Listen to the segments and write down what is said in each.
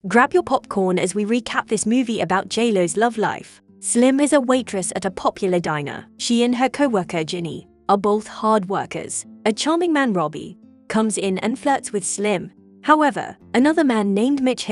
Grab your popcorn as we recap this movie about J-Lo's love life. Slim is a waitress at a popular diner. She and her co-worker Ginny are both hard workers. A charming man, Robbie, comes in and flirts with Slim. However, another man named Mitch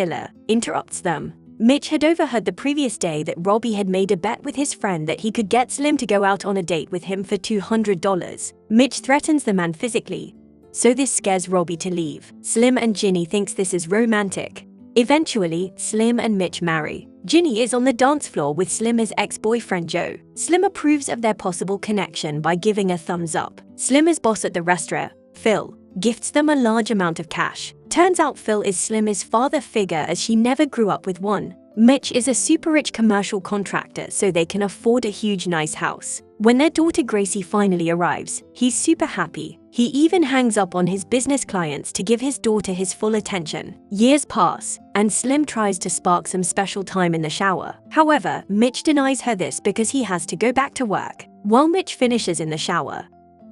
interrupts them. Mitch had overheard the previous day that Robbie had made a bet with his friend that he could get Slim to go out on a date with him for $200. Mitch threatens the man physically, so this scares Robbie to leave. Slim and Ginny thinks this is romantic. Eventually, Slim and Mitch marry. Ginny is on the dance floor with Slim's ex-boyfriend Joe. Slim approves of their possible connection by giving a thumbs up. Slim's boss at the restaurant, Phil, gifts them a large amount of cash. Turns out Phil is Slim's father figure as she never grew up with one. Mitch is a super rich commercial contractor, so they can afford a huge nice house. When their daughter Gracie finally arrives, he's super happy. He even hangs up on his business clients to give his daughter his full attention. Years pass, and Slim tries to spark some special time in the shower. However, Mitch denies her this because he has to go back to work. While Mitch finishes in the shower,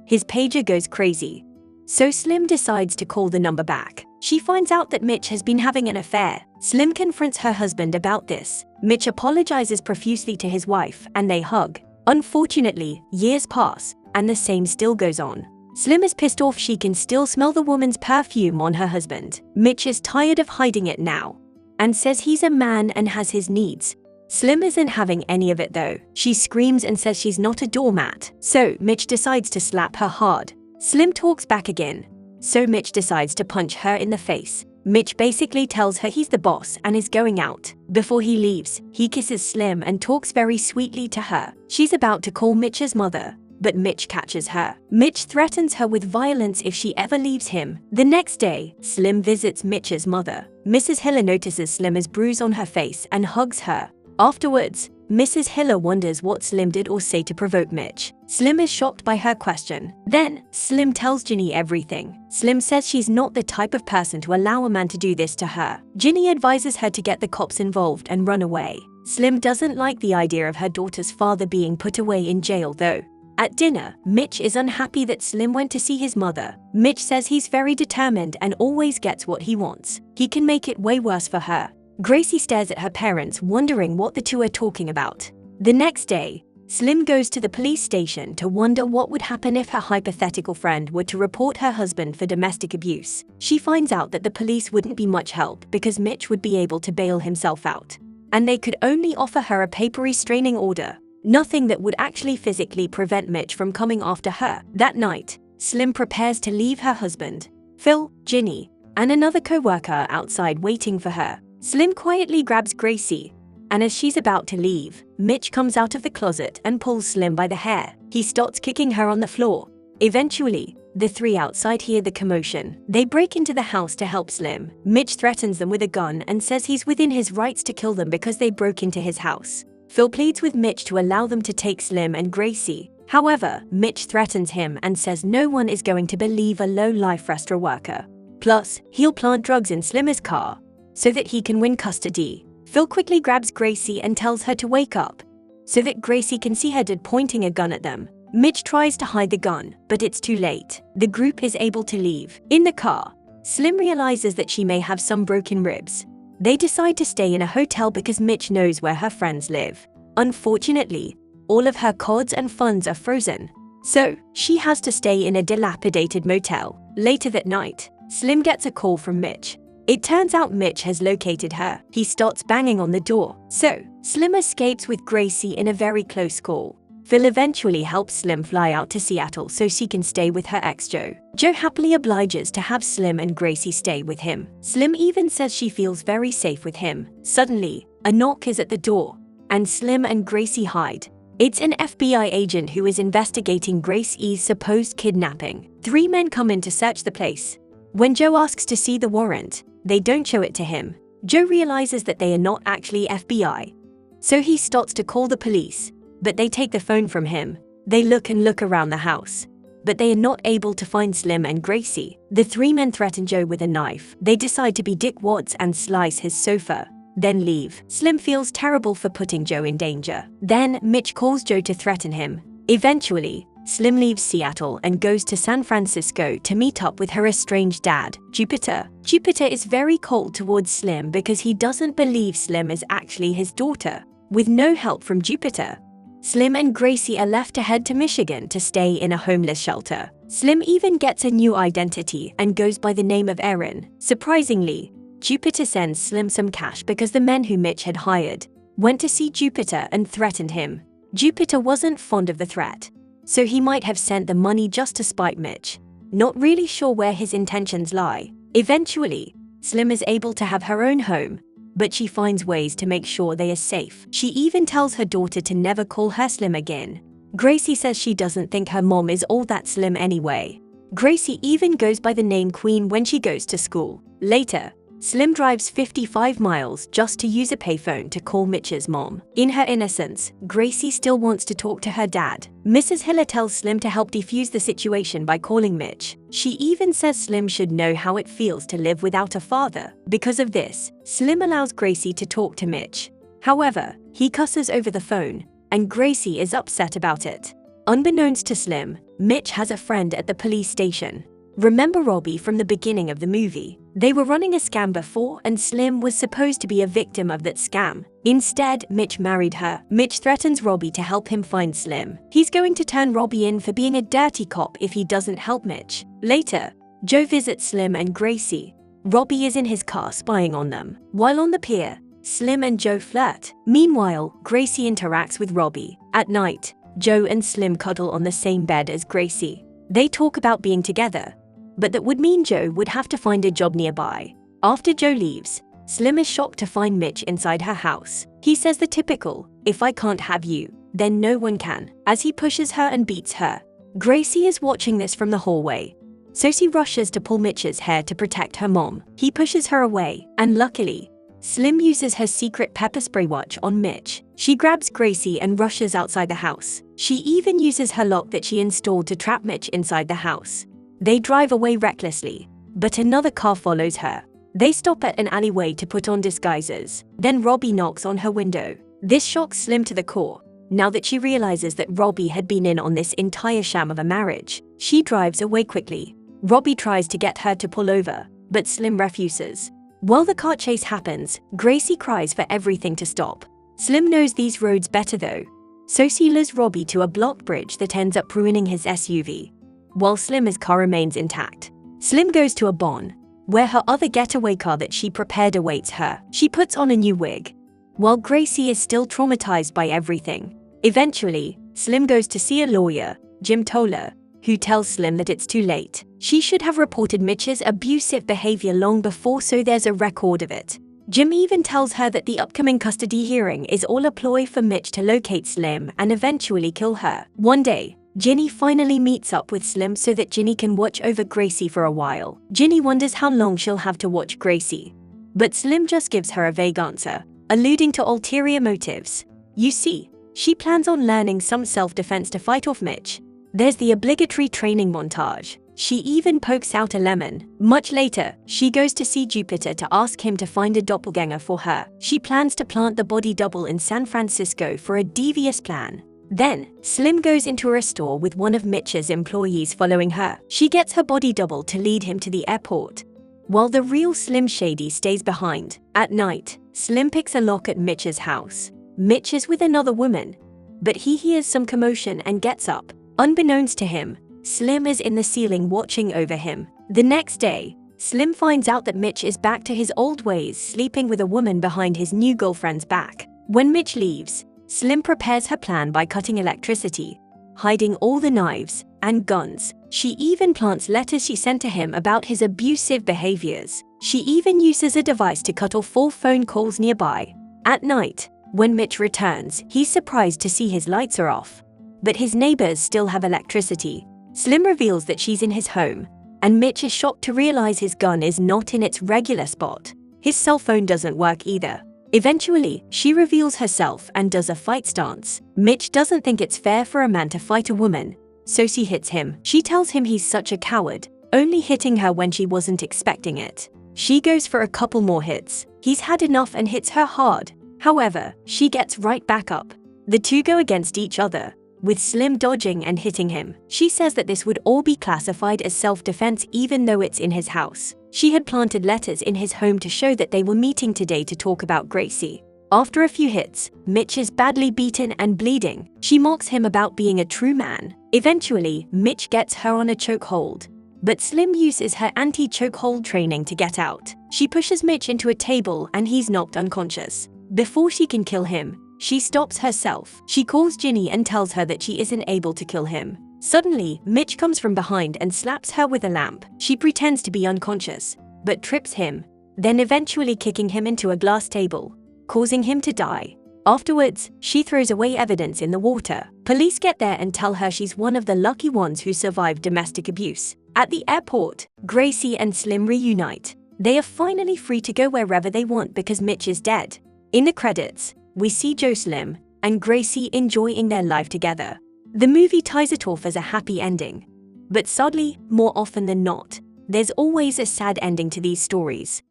his pager goes crazy. So Slim decides to call the number back. She finds out that Mitch has been having an affair. Slim confronts her husband about this. Mitch apologizes profusely to his wife, and they hug. Unfortunately, years pass, and the same still goes on. Slim is pissed off she can still smell the woman's perfume on her husband. Mitch is tired of hiding it now, and says he's a man and has his needs. Slim isn't having any of it though. She screams and says she's not a doormat. So Mitch decides to slap her hard. Slim talks back again, so Mitch decides to punch her in the face. Mitch basically tells her he's the boss and is going out. Before he leaves, he kisses Slim and talks very sweetly to her. She's about to call Mitch's mother, but Mitch catches her. Mitch threatens her with violence if she ever leaves him. The next day, Slim visits Mitch's mother. Mrs. Hiller notices Slim's bruise on her face and hugs her. Afterwards, Mrs. Hiller wonders what Slim did or say to provoke Mitch. Slim is shocked by her question. Then, Slim tells Ginny everything. Slim says she's not the type of person to allow a man to do this to her. Ginny advises her to get the cops involved and run away. Slim doesn't like the idea of her daughter's father being put away in jail though. At dinner, Mitch is unhappy that Slim went to see his mother. Mitch says he's very determined and always gets what he wants. He can make it way worse for her. Gracie stares at her parents, wondering what the two are talking about. The next day, Slim goes to the police station to wonder what would happen if her hypothetical friend were to report her husband for domestic abuse. She finds out that the police wouldn't be much help because Mitch would be able to bail himself out, and they could only offer her a paper restraining order, nothing that would actually physically prevent Mitch from coming after her. That night, Slim prepares to leave her husband, Phil, Ginny, and another co-worker outside waiting for her. Slim quietly grabs Gracie, and as she's about to leave, Mitch comes out of the closet and pulls Slim by the hair. He starts kicking her on the floor. Eventually, the three outside hear the commotion. They break into the house to help Slim. Mitch threatens them with a gun and says he's within his rights to kill them because they broke into his house. Phil pleads with Mitch to allow them to take Slim and Gracie. However, Mitch threatens him and says no one is going to believe a low-life restaurant worker. Plus, he'll plant drugs in Slim's car so that he can win custody. Phil quickly grabs Gracie and tells her to wake up so that Gracie can see her dad pointing a gun at them. Mitch tries to hide the gun, but it's too late. The group is able to leave. In the car, Slim realizes that she may have some broken ribs. They decide to stay in a hotel because Mitch knows where her friends live. Unfortunately, all of her cards and funds are frozen, so she has to stay in a dilapidated motel. Later that night, Slim gets a call from Mitch. It turns out Mitch has located her. He starts banging on the door, so Slim escapes with Gracie in a very close call. Phil eventually helps Slim fly out to Seattle so she can stay with her ex Joe. Joe happily obliges to have Slim and Gracie stay with him. Slim even says she feels very safe with him. Suddenly, a knock is at the door, and Slim and Gracie hide. It's an FBI agent who is investigating Grace E's supposed kidnapping. 3 men come in to search the place. When Joe asks to see the warrant, they don't show it to him. Joe realizes that they are not actually FBI, so he starts to call the police, but they take the phone from him. They look around the house, but they are not able to find Slim and Gracie. The 3 men threaten Joe with a knife. They decide to be dickwads and slice his sofa, then leave. Slim feels terrible for putting Joe in danger. Then Mitch calls Joe to threaten him. Eventually, Slim leaves Seattle and goes to San Francisco to meet up with her estranged dad, Jupiter. Jupiter is very cold towards Slim because he doesn't believe Slim is actually his daughter. With no help from Jupiter, Slim and Gracie are left to head to Michigan to stay in a homeless shelter. Slim even gets a new identity and goes by the name of Aaron. Surprisingly, Jupiter sends Slim some cash because the men who Mitch had hired went to see Jupiter and threatened him. Jupiter wasn't fond of the threat, so he might have sent the money just to spite Mitch, not really sure where his intentions lie. Eventually, Slim is able to have her own home, but she finds ways to make sure they are safe. She even tells her daughter to never call her Slim again. Gracie says she doesn't think her mom is all that slim anyway. Gracie even goes by the name Queen when she goes to school. Later, Slim drives 55 miles just to use a payphone to call Mitch's mom. In her innocence, Gracie still wants to talk to her dad. Mrs. Hiller tells Slim to help defuse the situation by calling Mitch. She even says Slim should know how it feels to live without a father. Because of this, Slim allows Gracie to talk to Mitch. However, he cusses over the phone, and Gracie is upset about it. Unbeknownst to Slim, Mitch has a friend at the police station. Remember Robbie from the beginning of the movie? They were running a scam before and Slim was supposed to be a victim of that scam. Instead, Mitch married her. Mitch threatens Robbie to help him find Slim. He's going to turn Robbie in for being a dirty cop if he doesn't help Mitch. Later, Joe visits Slim and Gracie. Robbie is in his car spying on them. While on the pier, Slim and Joe flirt. Meanwhile, Gracie interacts with Robbie. At night, Joe and Slim cuddle on the same bed as Gracie. They talk about being together, but that would mean Joe would have to find a job nearby. After Joe leaves, Slim is shocked to find Mitch inside her house. He says the typical, "If I can't have you, then no one can," as he pushes her and beats her. Gracie is watching this from the hallway, so she rushes to pull Mitch's hair to protect her mom. He pushes her away, and luckily, Slim uses her secret pepper spray watch on Mitch. She grabs Gracie and rushes outside the house. She even uses her lock that she installed to trap Mitch inside the house. They drive away recklessly, but another car follows her. They stop at an alleyway to put on disguises. Then Robbie knocks on her window. This shocks Slim to the core. Now that she realizes that Robbie had been in on this entire sham of a marriage, she drives away quickly. Robbie tries to get her to pull over, but Slim refuses. While the car chase happens, Gracie cries for everything to stop. Slim knows these roads better though, so she lures Robbie to a block bridge that ends up ruining his SUV. While Slim's car remains intact, Slim goes to a barn, where her other getaway car that she prepared awaits her. She puts on a new wig, while Gracie is still traumatized by everything. Eventually, Slim goes to see a lawyer, Jim Toller, who tells Slim that it's too late. She should have reported Mitch's abusive behavior long before, so there's a record of it. Jim even tells her that the upcoming custody hearing is all a ploy for Mitch to locate Slim and eventually kill her. One day, Ginny finally meets up with Slim so that Ginny can watch over Gracie for a while. Ginny wonders how long she'll have to watch Gracie, but Slim just gives her a vague answer, alluding to ulterior motives. You see, she plans on learning some self-defense to fight off Mitch. There's the obligatory training montage. She even pokes out a lemon. Much later, she goes to see Jupiter to ask him to find a doppelganger for her. She plans to plant the body double in San Francisco for a devious plan. Then, Slim goes into a store with one of Mitch's employees following her. She gets her body double to lead him to the airport, while the real Slim Shady stays behind. At night, Slim picks a lock at Mitch's house. Mitch is with another woman, but he hears some commotion and gets up. Unbeknownst to him, Slim is in the ceiling watching over him. The next day, Slim finds out that Mitch is back to his old ways, sleeping with a woman behind his new girlfriend's back. When Mitch leaves, Slim prepares her plan by cutting electricity, hiding all the knives and guns. She even plants letters she sent to him about his abusive behaviors. She even uses a device to cut off all phone calls nearby. At night, when Mitch returns, he's surprised to see his lights are off, but his neighbors still have electricity. Slim reveals that she's in his home, and Mitch is shocked to realize his gun is not in its regular spot. His cell phone doesn't work either. Eventually, she reveals herself and does a fight stance. Mitch doesn't think it's fair for a man to fight a woman, so she hits him. She tells him he's such a coward, only hitting her when she wasn't expecting it. She goes for a couple more hits. He's had enough and hits her hard. However, she gets right back up. The two go against each other, with Slim dodging and hitting him. She says that this would all be classified as self-defense even though it's in his house. She had planted letters in his home to show that they were meeting today to talk about Gracie. After a few hits, Mitch is badly beaten and bleeding. She mocks him about being a true man. Eventually, Mitch gets her on a chokehold, but Slim uses her anti-chokehold training to get out. She pushes Mitch into a table and he's knocked unconscious. Before she can kill him, she stops herself. She calls Ginny and tells her that she isn't able to kill him. Suddenly, Mitch comes from behind and slaps her with a lamp. She pretends to be unconscious, but trips him, then eventually kicking him into a glass table, causing him to die. Afterwards, she throws away evidence in the water. Police get there and tell her she's one of the lucky ones who survived domestic abuse. At the airport, Gracie and Slim reunite. They are finally free to go wherever they want because Mitch is dead. In the credits, we see Joe, Slim, and Gracie enjoying their life together. The movie ties it off as a happy ending. But sadly, more often than not, there's always a sad ending to these stories.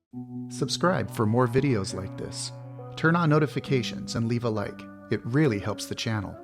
Subscribe for more videos like this. Turn on notifications and leave a like. It really helps the channel.